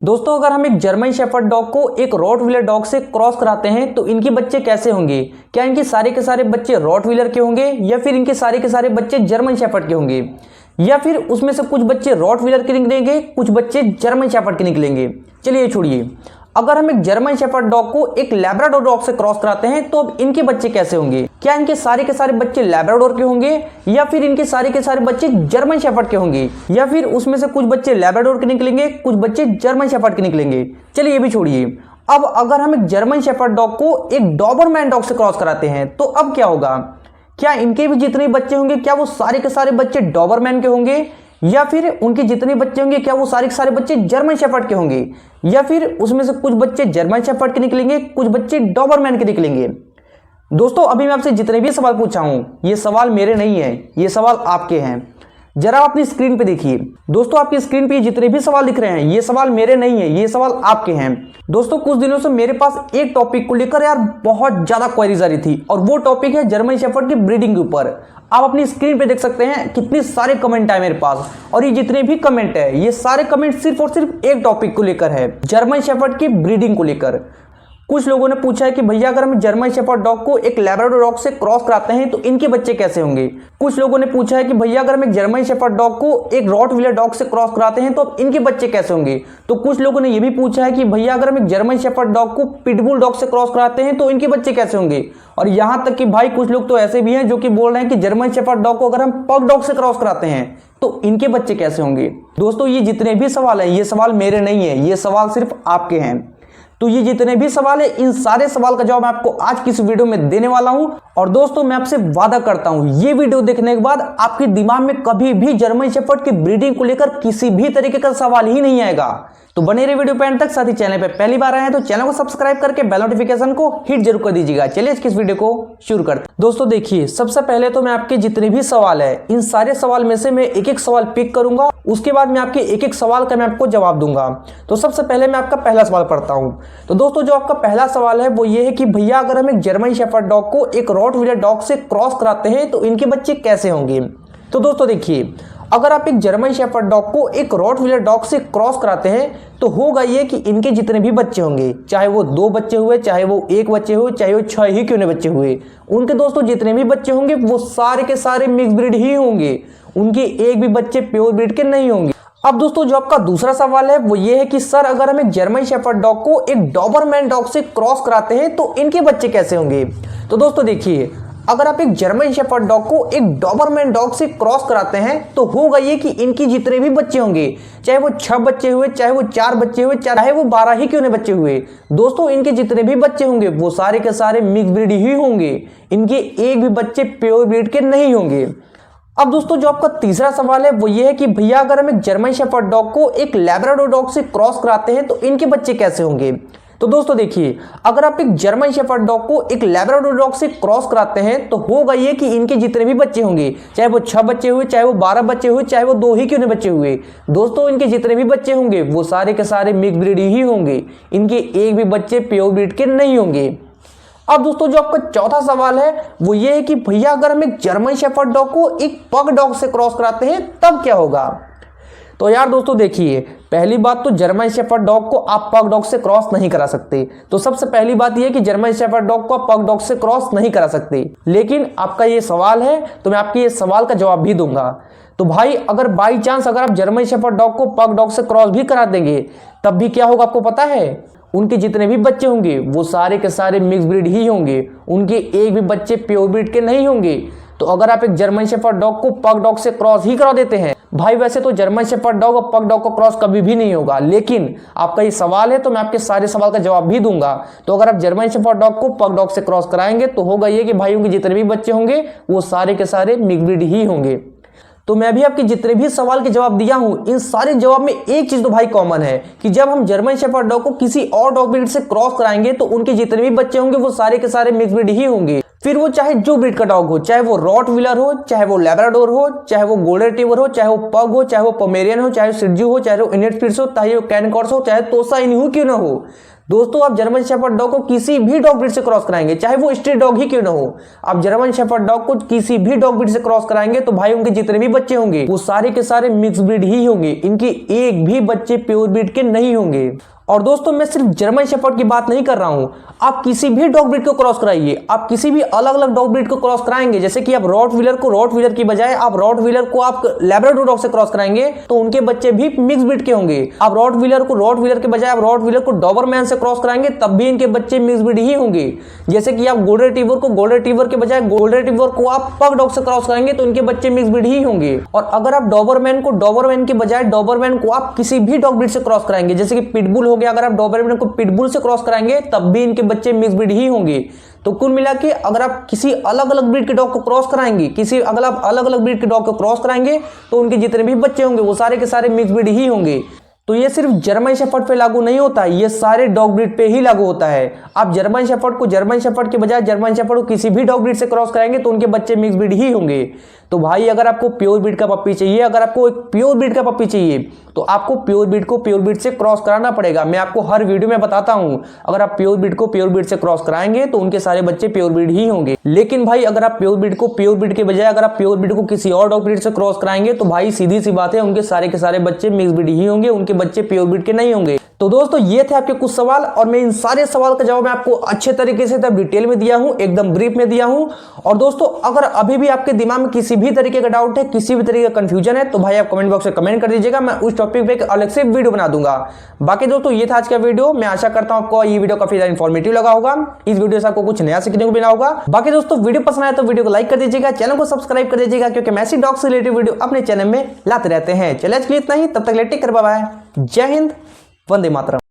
दोस्तों अगर हम एक जर्मन शेफर्ड डॉग को एक रॉटवीलर डॉग से क्रॉस कराते हैं तो इनके बच्चे कैसे होंगे। क्या इनके सारे के सारे बच्चे रॉटवीलर के होंगे या फिर इनके सारे के सारे बच्चे जर्मन शेफर्ड के होंगे या फिर उसमें से कुछ बच्चे रॉटवीलर के निकलेंगे, कुछ बच्चे जर्मन शेफर्ड के निकलेंगे। चलिए छोड़िए, अगर हम एक जर्मन शेफर्ड डॉग को एक लैब्राडोर डॉग से क्रॉस कराते हैं तो अब इनके बच्चे कैसे होंगे। क्या इनके सारे के सारे बच्चे लैब्राडोर के होंगे या फिर इनके सारे के सारे बच्चे जर्मन शेफर्ड के होंगे या फिर उसमें से कुछ बच्चे लैब्राडोर के निकलेंगे, कुछ बच्चे जर्मन शेफर्ड के निकलेंगे। चलिए ये भी छोड़िए, अब अगर हम एक जर्मन शेफर्ड डॉग को एक डॉबरमैन डॉग से क्रॉस कराते हैं तो अब क्या होगा। क्या इनके भी जितने बच्चे होंगे क्या वो सारे के सारे बच्चे डॉबरमैन के होंगे या फिर उनके जितने बच्चे होंगे क्या वो सारे के सारे बच्चे जर्मन शेफर्ड के होंगे या फिर उसमें से कुछ बच्चे जर्मन शेफर्ड के निकलेंगे, कुछ बच्चे डॉबरमैन के निकलेंगे। दोस्तों अभी मैं आपसे जितने भी सवाल पूछा हूं ये सवाल मेरे नहीं है, ये सवाल आपके हैं। जरा अपनी स्क्रीन पे देखिए। दोस्तों आपकी स्क्रीन पे जितने भी सवाल दिख रहे हैं ये सवाल मेरे नहीं है, ये सवाल आपके हैं। दोस्तों कुछ दिनों से मेरे पास एक टॉपिक को लेकर यार बहुत ज्यादा क्वेरीज आ रही थी और वो टॉपिक है जर्मन शेफर्ड की ब्रीडिंग के ऊपर। आप अपनी स्क्रीन पे देख सकते हैं कितने सारे कमेंट आए मेरे पास और ये जितने भी कमेंट है ये सारे कमेंट सिर्फ और सिर्फ एक टॉपिक को लेकर है, जर्मन शेफर्ड की ब्रीडिंग को लेकर। कुछ लोगों ने पूछा है कि भैया अगर हम जर्मन शेफर्ड डॉग को एक लैब्राडोर डॉग से क्रॉस कराते हैं तो इनके बच्चे कैसे होंगे। कुछ लोगों ने पूछा है कि भैया अगर हम एक जर्मन शेफर्ड डॉग को एक रॉटवीलर डॉग से क्रॉस कराते हैं तो अब इनके बच्चे कैसे होंगे। तो कुछ लोगों ने यह भी पूछा है कि भैया अगर हम एक जर्मन शेफर्ड डॉग को पिटबुल डॉग से क्रॉस कराते हैं तो इनके बच्चे कैसे होंगे। और यहां तक कि भाई कुछ लोग तो ऐसे भी हैं जो कि बोल रहे हैं कि जर्मन शेफर्ड डॉग को अगर हम पग डॉग से क्रॉस कराते हैं तो इनके बच्चे कैसे होंगे। दोस्तों ये जितने भी सवाल हैं ये सवाल मेरे नहीं है, ये सवाल सिर्फ आपके हैं। तो ये जितने भी सवाल है इन सारे सवाल का जवाब मैं आपको आज की इस वीडियो में देने वाला हूं। और दोस्तों मैं आपसे वादा करता हूं ये वीडियो देखने के बाद आपके दिमाग में कभी भी जर्मन शेफर्ड की ब्रीडिंग को लेकर किसी भी तरीके का सवाल ही नहीं आएगा। तो बने रहिए वीडियो पे एंड तक। साथ ही चैनल पे पहली बार आए हैं तो चैनल को सब्सक्राइब करके बेल नोटिफिकेशन को हिट जरूर कर दीजिएगा। चलिए इस वीडियो को शुरू करते हैं। दोस्तों देखिए, सबसे पहले तो मैं आपके जितने भी सवाल है इन सारे सवाल में से मैं एक एक सवाल पिक करूंगा, उसके बाद मैं आपके एक एक सवाल का मैं आपको जवाब दूंगा। तो सबसे पहले मैं आपका पहला सवाल पढ़ता हूं। तो दोस्तों जो आपका पहला सवाल है वो ये है कि भैया अगर हम एक जर्मन शेफर्ड डॉग को एक रॉटवीलर डॉग से क्रॉस कराते हैं तो इनके बच्चे कैसे होंगे। तो दोस्तों देखिए, अगर आप एक जर्मन शेफर्ड डॉग को एक रॉटवीलर डॉग से क्रॉस कराते हैं तो होगा ये कि इनके जितने भी बच्चे होंगे, चाहे वो 2 बच्चे हुए, चाहे वो 1 बच्चे हुए, चाहे वो 6 ही क्यों नहीं बच्चे हुए, उनके दोस्तों जितने भी बच्चे होंगे वो सारे के सारे मिक्स ब्रीड ही होंगे, उनके एक भी बच्चे प्योर ब्रीड के नहीं होंगे। अब दोस्तों जो आपका दूसरा सवाल है वो ये है कि सर अगर हम एक जर्मन शेफर्ड डॉग को एक डॉबरमैन डॉग से क्रॉस कराते हैं तो इनके बच्चे कैसे होंगे। तो दोस्तों देखिए, अगर आप एक जर्मन शेफर्ड डॉग को एक डॉबरमैन डॉग से क्रॉस कराते हैं तो होगा ये कि इनकी जितने भी बच्चे होंगे, चाहे वो 6 बच्चे हुए, चाहे वो 4 बच्चे हुए, चाहे वो 12 ही क्यों नहीं बच्चे हुए, दोस्तों इनके जितने भी बच्चे होंगे वो सारे के सारे मिक्स ब्रीड ही होंगे, इनके एक भी बच्चे प्योर ब्रीड के नहीं होंगे। अब दोस्तों जो आपका तीसरा सवाल है वो ये है कि भैया अगर हम एक जर्मन शेफर्ड डॉग को एक लैब्राडोर डॉग से क्रॉस कराते हैं तो इनके बच्चे कैसे होंगे। तो दोस्तों देखिए, अगर आप एक जर्मन शेफर्ड डॉग को एक लैब्राडोर डॉग से क्रॉस कराते हैं तो होगा ये कि इनके जितने भी बच्चे होंगे, चाहे वो 6 बच्चे हुए, चाहे वो 12 बच्चे हुए, चाहे वो 2 ही क्यों नहीं बच्चे हुए, दोस्तों इनके जितने भी बच्चे होंगे वो सारे के सारे मिक्स ब्रीड ही होंगे, इनके एक भी बच्चे प्योर ब्रीड के नहीं होंगे। अब दोस्तों जो आपका चौथा सवाल है वो ये है कि भैया अगर हम एक जर्मन शेफर्ड डॉग को एक पग डॉग से क्रॉस कराते हैं तब क्या होगा। तो यार दोस्तों देखिए, पहली बात तो जर्मन शेफर्ड डॉग को आप पग डॉग से क्रॉस नहीं करा सकते। तो सबसे पहली बात यह कि जर्मन शेफर्ड डॉग को आप पग डॉग से क्रॉस नहीं करा सकते। लेकिन आपका ये सवाल है तो मैं आपके ये सवाल का जवाब भी दूंगा। तो भाई अगर बाई चांस अगर आप जर्मन शेफर्ड डॉग को पग डॉग से क्रॉस भी करा देंगे तब भी क्या होगा आपको पता है, उनके जितने भी बच्चे होंगे वो सारे के सारे मिक्स ब्रीड ही होंगे, उनके एक भी बच्चे प्योर ब्रीड के नहीं होंगे। तो अगर आप एक जर्मन शेफर्ड डॉग को पग डॉग से क्रॉस ही करा देते हैं, भाई वैसे तो जर्मन शेफर्ड डॉग और पग डॉग को क्रॉस कभी भी नहीं होगा, लेकिन आपका ये सवाल है तो मैं आपके सारे सवाल का जवाब भी दूंगा। तो अगर आप जर्मन शेफर्ड डॉग को पग डॉग से क्रॉस कराएंगे तो होगा ये कि भाई उनके जितने भी बच्चे होंगे वो सारे के सारे मिक्स ब्रीड ही होंगे। तो मैं भी आपके जितने भी सवाल के जवाब दिया हूं इन सारे जवाब में एक चीज तो भाई कॉमन है कि जब हम जर्मन शेफर्ड डॉग को किसी और डॉग ब्रीड से क्रॉस कराएंगे तो उनके जितने भी बच्चे होंगे वो सारे के सारे मिक्स ब्रीड ही होंगे, फिर वो चाहे जो ब्रीड का डॉग हो, चाहे वो रॉटवीलर हो, चाहे वो लैब्राडोर हो, चाहे वो गोल्डन रिट्रीवर हो, चाहे वो पग हो, चाहे वो पोमेरियन हो, चाहे वो शिट्जू हो, चाहे वो इनेट स्पिट्ज हो, चाहे वो कैन कॉर्स हो, चाहे तोसा इन्हू क्यों ना हो, दोस्तों आप जर्मन शेफर्ड डॉग को किसी भी डॉग ब्रीड से क्रॉस कराएंगे, चाहे वो स्ट्रीट डॉग ही क्यों ना हो, आप जर्मन शेफर्ड डॉग को किसी भी डॉग ब्रीड से क्रॉस कराएंगे तो भाई उनके जितने भी बच्चे होंगे वो सारे के सारे मिक्स ब्रीड ही होंगे, इनके एक भी बच्चे प्योर ब्रीड के नहीं होंगे। और दोस्तों मैं सिर्फ जर्मन शेफर्ड की बात नहीं कर रहा हूं, आप किसी भी डॉग ब्रीड को क्रॉस कराइए, आप किसी भी अलग अलग डॉग ब्रीड को क्रॉस कराएंगे, जैसे कि आप रॉटवीलर को रॉटवीलर की बजाय आप रॉटवीलर को आप लैब्राडोर डॉग से क्रॉस कराएंगे तो उनके बच्चे भी मिक्स ब्रीड के होंगे। आप रॉटवीलर को रॉटवीलर के बजाय आप रॉटवीलर को डॉबरमैन से क्रॉस कराएंगे तब भी इनके बच्चे मिक्स ब्रीड ही होंगे। जैसे कि आप गोल्डन रिट्रीवर को गोल्डन रिट्रीवर के बजाय गोल्डन रिट्रीवर को आप पग डॉग से क्रॉस कराएंगे तो इनके बच्चे मिक्स ब्रीड ही होंगे। और अगर आप डॉबरमैन को डॉबरमैन के बजाय डॉबरमैन को आप किसी भी डॉग ब्रीड से क्रॉस कराएंगे, जैसे कि पिटबुल हो गया, अगर आप डॉबरमैन को पिटबुल से क्रॉस कराएंगे तब भी इनके बच्चे मिक्स ब्रीड ही होंगे। तो कुल मिला के अगर आप किसी अलग अलग ब्रीड के डॉग को क्रॉस कराएंगे, अगर आप अलग अलग ब्रीड के डॉग को क्रॉस कराएंगे तो उनके जितने भी बच्चे होंगे वो सारे के सारे मिक्स ब्रीड ही होंगे। तो ये सिर्फ जर्मन शेफर्ड पे लागू नहीं होता है, ये सारे डॉग ब्रीड पे ही लागू होता है। आप जर्मन शेफर्ड को जर्मन शेफर्ड के बजाय जर्मन शेफर्ड को किसी भी डॉग ब्रीड से क्रॉस कराएंगे तो उनके बच्चे मिक्स ब्रीड ही होंगे। तो भाई अगर आपको प्योर ब्रीड का पप्पी चाहिए, अगर आपको एक प्योर ब्रीड का पप्पी चाहिए तो आपको प्योर ब्रीड को प्योर ब्रीड से क्रॉस कराना पड़ेगा। मैं आपको हर वीडियो में बताता हूं, अगर आप प्योर ब्रीड को प्योर ब्रीड से क्रॉस कराएंगे तो उनके सारे बच्चे प्योर ब्रीड ही होंगे। लेकिन भाई अगर आप प्योर ब्रीड को प्योर ब्रीड के बजाय अगर आप प्योर ब्रीड को किसी और डॉग ब्रीड से क्रॉस कराएंगे तो भाई सीधी सी बात है उनके सारे के सारे बच्चे मिक्स ब्रीड ही होंगे, उनके बच्चे प्योर ब्रीड के नहीं होंगे। तो दोस्तों ये थे आपके कुछ सवाल और मैं इन सारे सवाल का जवाब मैं आपको अच्छे तरीके से डिटेल में दिया हूं, एकदम ब्रीफ में दिया हूं। और दोस्तों अगर अभी भी आपके दिमाग में किसी भी तरीके का डाउट है, किसी भी तरीके का कंफ्यूजन है तो भाई आप कमेंट बॉक्स में कमेंट कर दीजिएगा, मैं उस टॉपिक पे एक अलग से वीडियो बना दूंगा। बाकी दोस्तों ये था आज का वीडियो, मैं आशा करता हूं आपको ये वीडियो काफी ज्यादा इंफॉर्मेटिव लगा होगा, इस वीडियो से आपको कुछ नया सीखने को मिला होगा। बाकी दोस्तों वीडियो पसंद आया तो वीडियो को लाइक कर दीजिएगा, चैनल को सब्सक्राइब कर दीजिएगा क्योंकि मैं ऐसी डॉग से रिलेटेड वीडियो अपने चैनल में लाते रहते हैं। चलिए आज के लिए इतना ही, तब तक टेक केयर, बाय बाय, जय हिंद, वंदे मातरम।